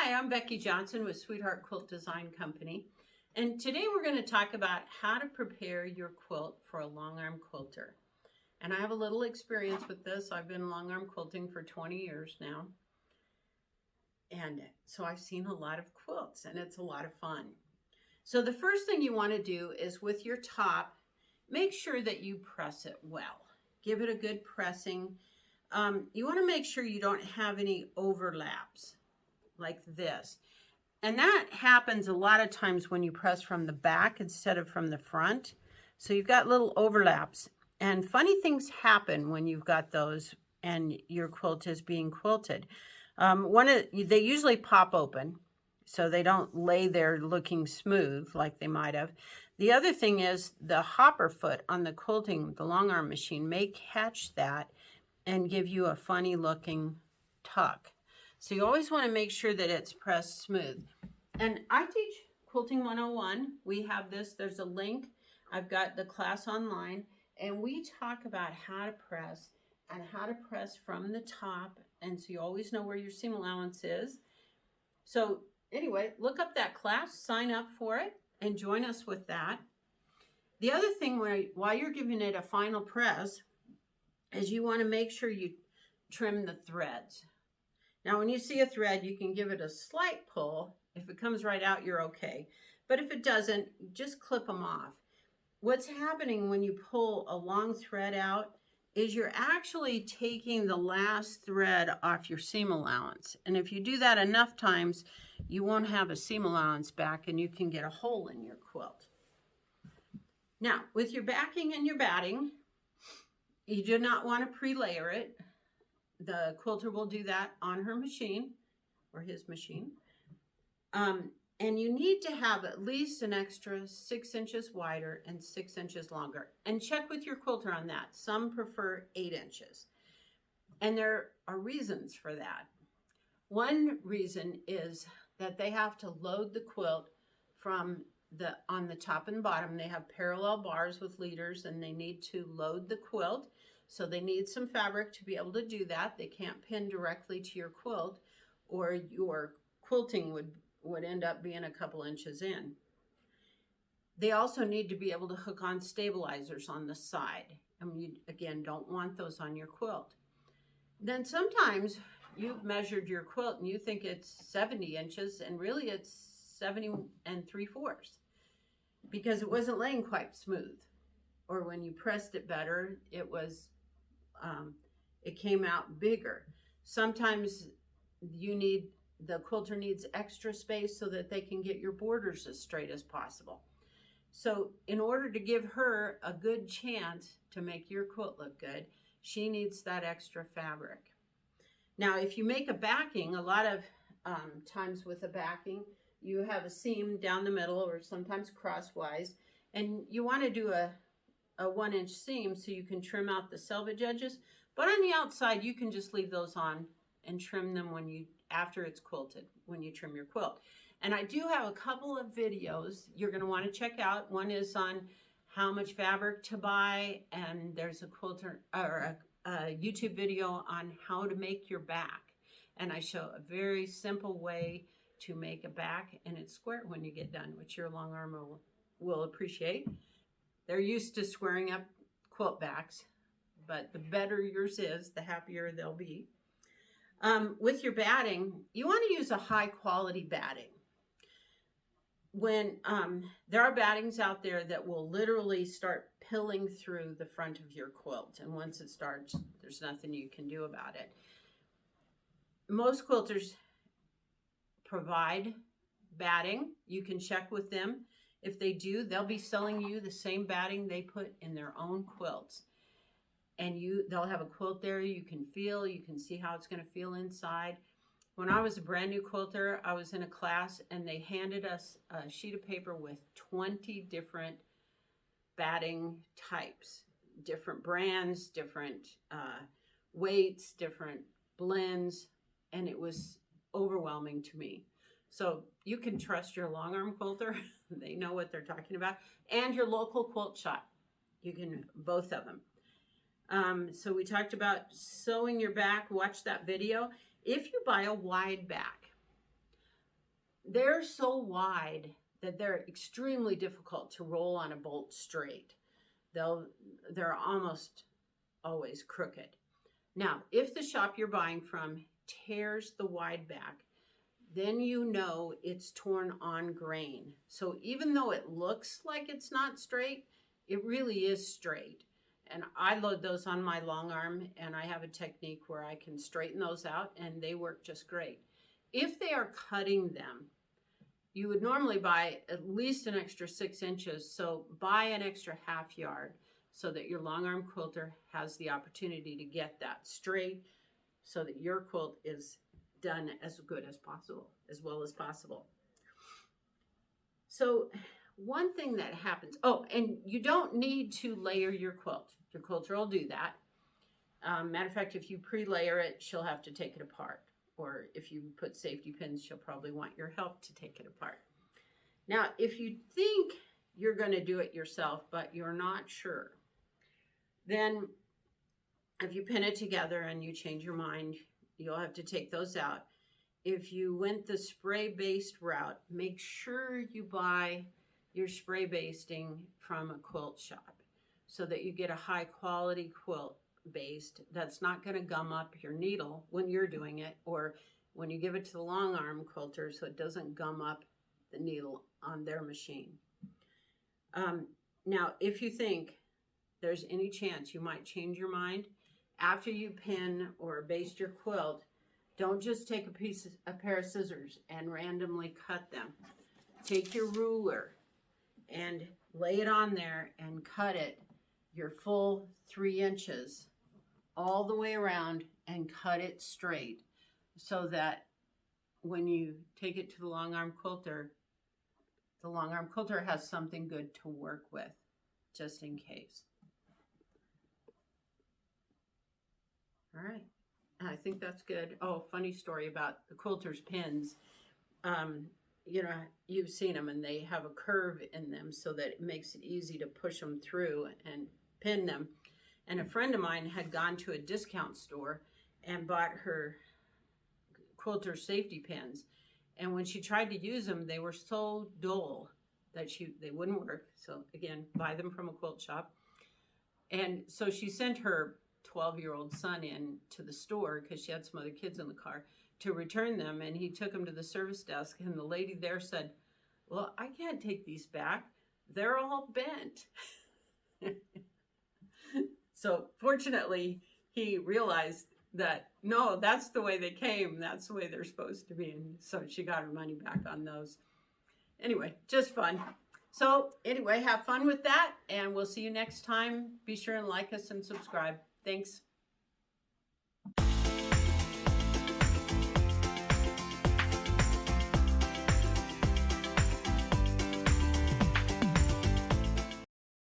Hi, I'm Becky Johnson with Sweetheart Quilt Design Company, and today we're going to talk about how to prepare your quilt for a long arm quilter. And I have a little experience with this. I've been long arm quilting for 20 years now, and so I've seen a lot of quilts, and it's a lot of fun. So the first thing you want to do is with your top, make sure that you press it well. Give it a good pressing. You want to make sure you don't have any overlaps like this. And that happens a lot of times when you press from the back instead of from the front. So you've got little overlaps. And funny things happen when you've got those and your quilt is being quilted. They usually pop open, so they don't lay there looking smooth like they might have. The other thing is the hopper foot on the quilting, the long arm machine, may catch that and give you a funny looking tuck. So you always want to make sure that it's pressed smooth. And I teach Quilting 101. We have this, there's a link. I've got the class online, and we talk about how to press and how to press from the top. And so you always know where your seam allowance is. So anyway, look up that class, sign up for it, and join us with that. The other thing while you're giving it a final press is you want to make sure you trim the threads. Now, when you see a thread, you can give it a slight pull. If it comes right out, you're okay. But if it doesn't, just clip them off. What's happening when you pull a long thread out is you're actually taking the last thread off your seam allowance. And if you do that enough times, you won't have a seam allowance back and you can get a hole in your quilt. Now, with your backing and your batting, you do not want to pre-layer it. The quilter will do that on her machine or his machine. And you need to have at least an extra 6 inches wider and 6 inches longer. And check with your quilter on that. Some prefer 8 inches. And there are reasons for that. One reason is that they have to load the quilt from on the top and bottom. They have parallel bars with leaders, and they need to load the quilt. So they need some fabric to be able to do that. They can't pin directly to your quilt, or your quilting would end up being a couple inches in. They also need to be able to hook on stabilizers on the side. And you, again, don't want those on your quilt. Then sometimes you've measured your quilt and you think it's 70 inches, and really it's 70 3/4 because it wasn't laying quite smooth. Or when you pressed it better, it came out bigger. Sometimes the quilter needs extra space so that they can get your borders as straight as possible. So in order to give her a good chance to make your quilt look good, she needs that extra fabric. Now, if you make a backing, a lot of times with a backing, you have a seam down the middle or sometimes crosswise, and you want to do a 1-inch seam so you can trim out the selvage edges. But on the outside, you can just leave those on and trim them after it's quilted, when you trim your quilt. And I do have a couple of videos you're going to want to check out. One is on how much fabric to buy, and there's a quilter or a YouTube video on how to make your back. And I show a very simple way to make a back, and it's square when you get done, which your long arm will appreciate. They're used to squaring up quilt backs, but the better yours is, the happier they'll be. With your batting, you want to use a high quality batting. When there are battings out there that will literally start pilling through the front of your quilt, and once it starts, there's nothing you can do about it. Most quilters provide batting. You can check with them. If they do, they'll be selling you the same batting they put in their own quilts. And they'll have a quilt there you can feel, you can see how it's going to feel inside. When I was a brand new quilter, I was in a class and they handed us a sheet of paper with 20 different batting types, different brands, different weights, different blends, and it was overwhelming to me. So you can trust your long arm quilter. They know what they're talking about. And your local quilt shop. You can, both of them. So we talked about sewing your back. Watch that video. If you buy a wide back, they're so wide that they're extremely difficult to roll on a bolt straight. They're almost always crooked. Now, if the shop you're buying from tears the wide back, then you know it's torn on grain. So even though it looks like it's not straight, it really is straight. And I load those on my long arm, and I have a technique where I can straighten those out, and they work just great. If they are cutting them, you would normally buy at least an extra 6 inches, so buy an extra half yard so that your long arm quilter has the opportunity to get that straight so that your quilt is done as good as possible, as well as possible. So one thing that happens, oh, and you don't need to layer your quilt. Your quilter will do that. Matter of fact, if you pre-layer it, she'll have to take it apart. Or if you put safety pins, she'll probably want your help to take it apart. Now, if you think you're going to do it yourself, but you're not sure, then if you pin it together and you change your mind, you'll have to take those out. If you went the spray-based route, make sure you buy your spray basting from a quilt shop so that you get a high quality quilt based that's not going to gum up your needle when you're doing it, or when you give it to the long arm quilter, so it doesn't gum up the needle on their machine. Now, if you think there's any chance you might change your mind after you pin or baste your quilt, don't just take a pair of scissors and randomly cut them. Take your ruler and lay it on there and cut it your full 3 inches all the way around, and cut it straight so that when you take it to the long arm quilter has something good to work with, just in case. All right, I think that's good. Oh, funny story about the quilter's pins. You know, you've seen them, and they have a curve in them so that it makes it easy to push them through and pin them. And a friend of mine had gone to a discount store and bought her quilter safety pins. And when she tried to use them, they were so dull that they wouldn't work. So again, buy them from a quilt shop. And so she sent her 12-year-old son in to the store, because she had some other kids in the car, to return them. And he took them to the service desk, and the lady there said, "Well, I can't take these back. They're all bent." So fortunately, he realized that, no, that's the way they came. That's the way they're supposed to be. And so she got her money back on those. Anyway, just fun. So anyway, have fun with that, and we'll see you next time. Be sure and like us and subscribe. Thanks.